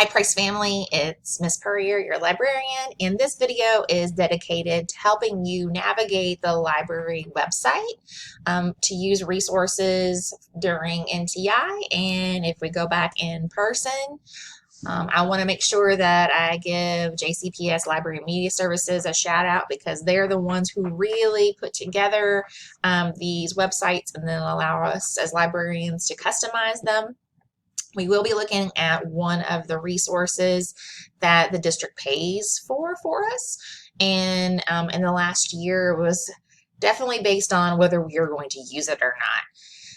Hi Price family, it's Miss Purrier, your librarian, and this video is dedicated to helping you navigate the library website to use resources during NTI, and if we go back in person. I want to make sure that I give JCPS Library Media Services a shout out because they're the ones who really put together these websites and then allow us as librarians to customize them. We will be looking at one of the resources that the district pays for us. And in the last year, it was definitely based on whether we are going to use it or not.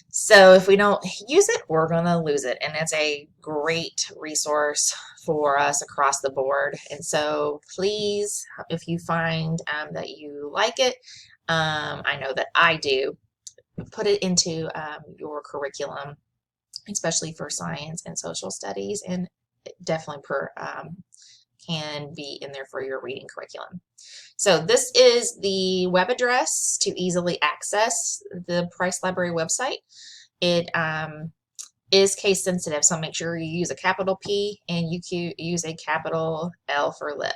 So if we don't use it, we're going to lose it. And it's a great resource for us across the board. And so please, if you find that you like it, I know that I do, put it into your curriculum, especially for science and social studies, and definitely can be in there for your reading curriculum. So this is the web address to easily access the Price Library website. It is case sensitive, so make sure you use a capital P and you use a capital L for lib.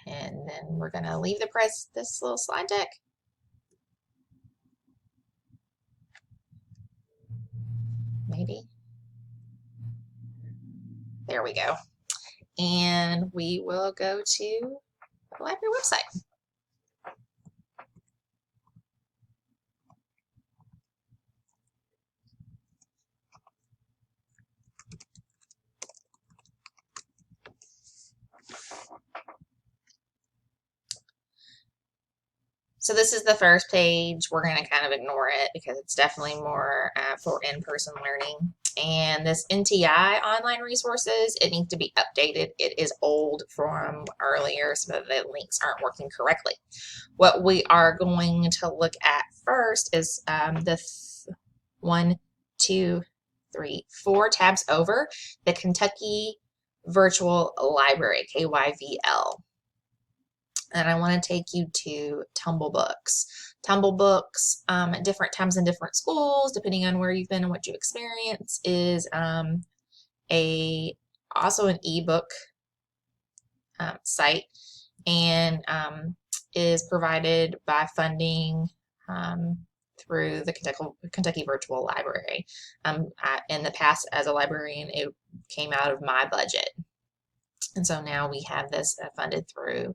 And then we're going to leave this little slide deck. Maybe. There we go. And we will go to the library website. So this is the first page. We're going to kind of ignore it because it's definitely more for in-person learning. And this NTI online resources, it needs to be updated. It is old from earlier, so the links aren't working correctly. What we are going to look at first is the 4 tabs over, the Kentucky Virtual Library, KYVL. And I want to take you to Tumble Books. Tumble Books at different times in different schools, depending on where you've been and what you experience, is also an ebook site, and is provided by funding through the Kentucky Virtual Library. In the past, as a librarian, it came out of my budget. And so now we have this funded through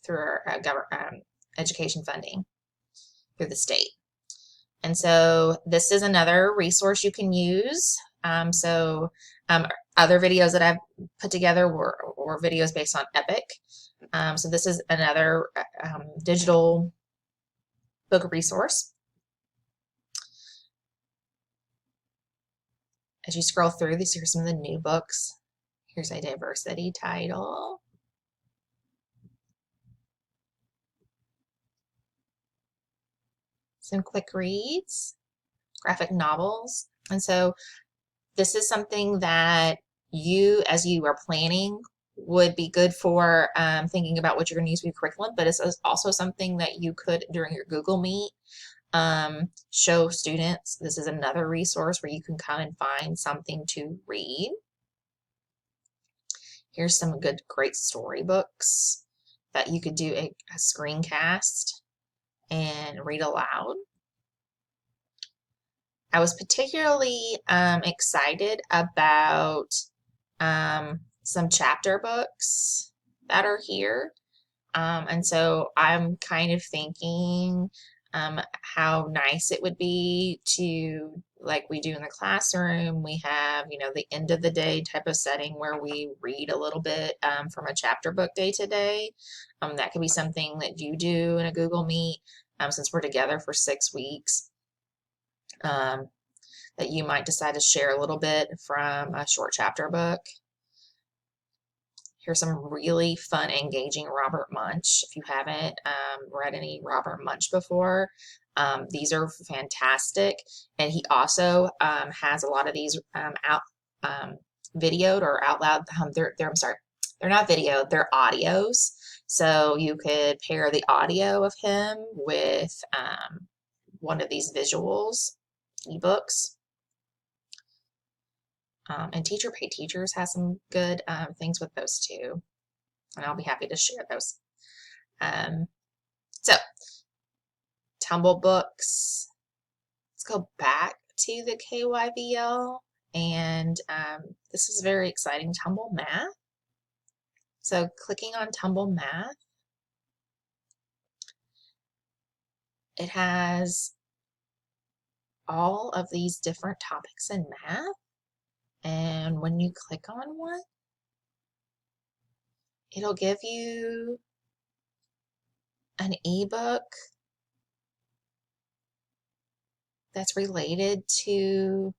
our education funding through the state. And so this is another resource you can use. Other videos that I've put together were videos based on EPIC. So this is another digital book resource. As you scroll through, these are some of the new books. Here's a diversity title. Some quick reads, graphic novels. And so this is something that you, as you are planning, would be good for thinking about what you're going to use for your curriculum, but it's also something that you could, during your Google Meet, show students. This is another resource where you can come and find something to read. Here's some great storybooks that you could do a screencast and read aloud. I was particularly excited about some chapter books that are here. And so I'm kind of thinking how nice it would be to, like we do in the classroom, we have, the end of the day type of setting where we read a little bit from a chapter book day to day. That could be something that you do in a Google Meet since we're together for 6 weeks. That you might decide to share a little bit from a short chapter book. Here's some really fun, engaging Robert Munsch. If you haven't read any Robert Munsch before, these are fantastic. And he also has a lot of these videoed or out loud. I'm sorry, they're not video, they're audios. So you could pair the audio of him with one of these visuals ebooks. And Teacher Pay Teachers has some good things with those too. And I'll be happy to share those. So, Tumble Books. Let's go back to the KYVL. And this is very exciting, Tumble Math. So clicking on Tumble Math, it has all of these different topics in math. And when you click on one, it'll give you an ebook that's related to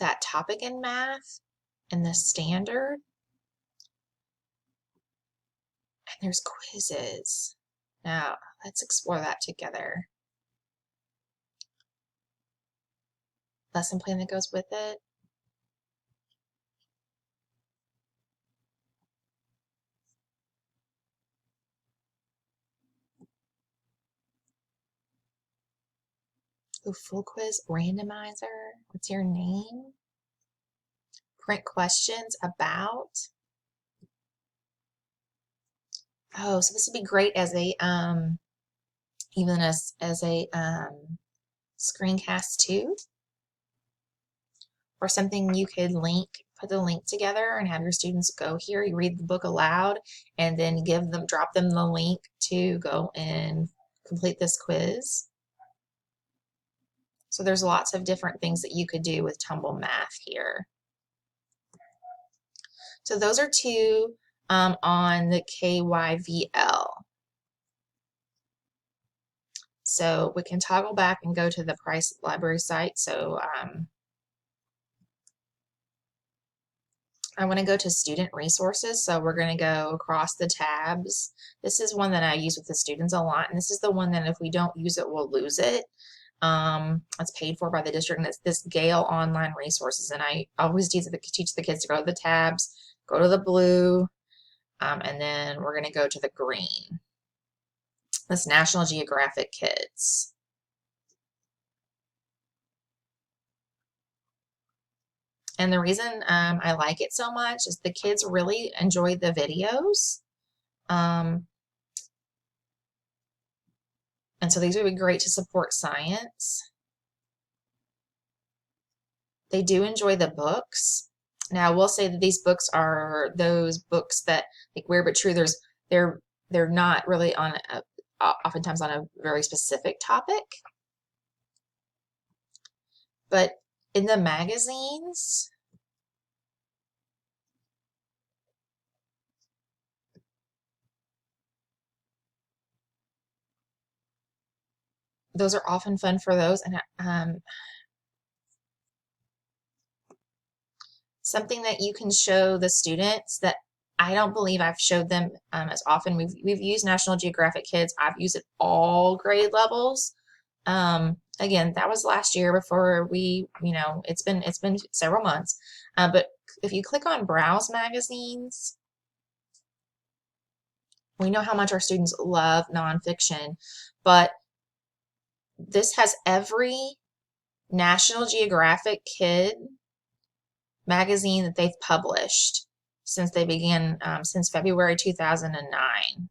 that topic in math and the standard. And there's quizzes. Now, let's explore that together. Lesson plan that goes with it. Ooh, full quiz, randomizer. What's your name? Print questions about. Oh, so this would be great as a even as a screencast too, or something you could put the link together and have your students go here. You read the book aloud and then drop them the link to go and complete this quiz. So there's lots of different things that you could do with Tumble Math here. So those are two on the KYVL. So we can toggle back and go to the Price Library site. So I want to go to Student Resources. So we're going to go across the tabs. This is one that I use with the students a lot. And this is the one that if we don't use it, we'll lose it. It's paid for by the district, and it's this Gale Online Resources. And I always teach the kids to go to the tabs, go to the blue, and then we're going to go to the green. This National Geographic Kids. And the reason I like it so much is the kids really enjoy the videos. And so these would be great to support science. They do enjoy the books. Now, I will say that these books are those books that, like Weird But True, they're not really on oftentimes on a very specific topic. But in the magazines, those are often fun for those. And something that you can show the students that I don't believe I've showed them as often. We've used National Geographic Kids. I've used it all grade levels. Again, that was last year before we, it's been several months. But if you click on Browse Magazines, we know how much our students love nonfiction, but this has every National Geographic Kid magazine that they've published since they began, since February 2009.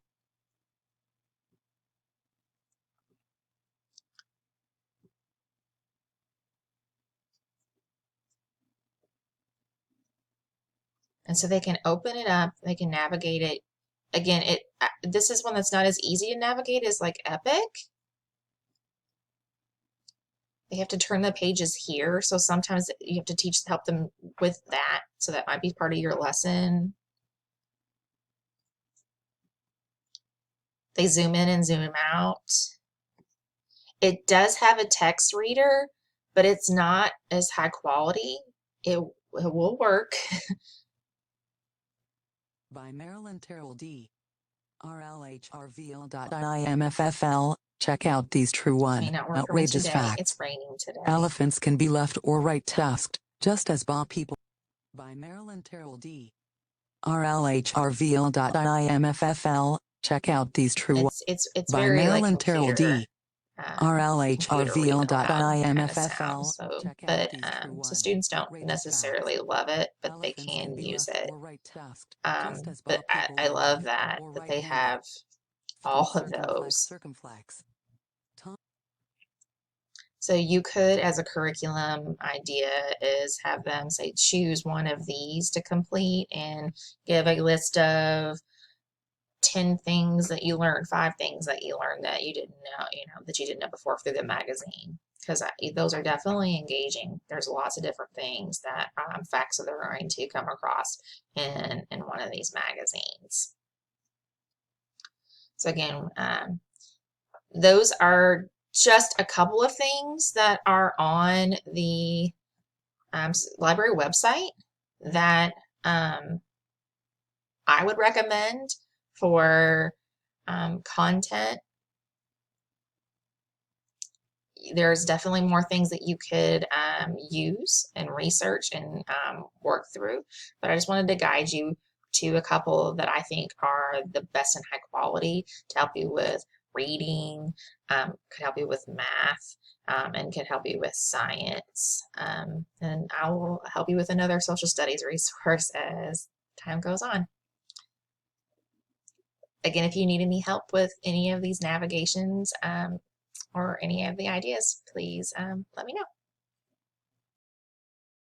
And so they can open it up, they can navigate it. Again, this is one that's not as easy to navigate as like Epic. They have to turn the pages here, so sometimes you have to help them with that. So that might be part of your lesson. They zoom in and zoom out. It does have a text reader, but it's not as high quality. It will work. By Marilyn Terrell D. RLHRVL.IMFFL. Check out these true one outrageous facts. It's raining today. Elephants can be left or right-tusked, just as bald people. By Marilyn Terrell D. RLHRVL.IMFFL. Check out these true It's by very like Marilyn Terrell computer, D. RLHRVL.IMFFL. so Check out but these true so ones. students don't Outrageous necessarily facts. love it, but they Elephants can can be use left it. or right tusked, just as But bald people I are love left that or they right-handed. have all of those. Circumflex. So you could, as a curriculum idea, is have them say choose one of these to complete and give a list of 10 things that you learned, 5 things that you learned that you didn't know, that you didn't know before through the magazine. Because those are definitely engaging. There's lots of different things that facts that they're going to come across in one of these magazines. So again, those are just a couple of things that are on the library website that I would recommend for content. There's definitely more things that you could use and research and work through, but I just wanted to guide you to a couple that I think are the best and high quality to help you with reading, could help you with math, and could help you with science. And I will help you with another social studies resource as time goes on. Again, if you need any help with any of these navigations or any of the ideas, please let me know.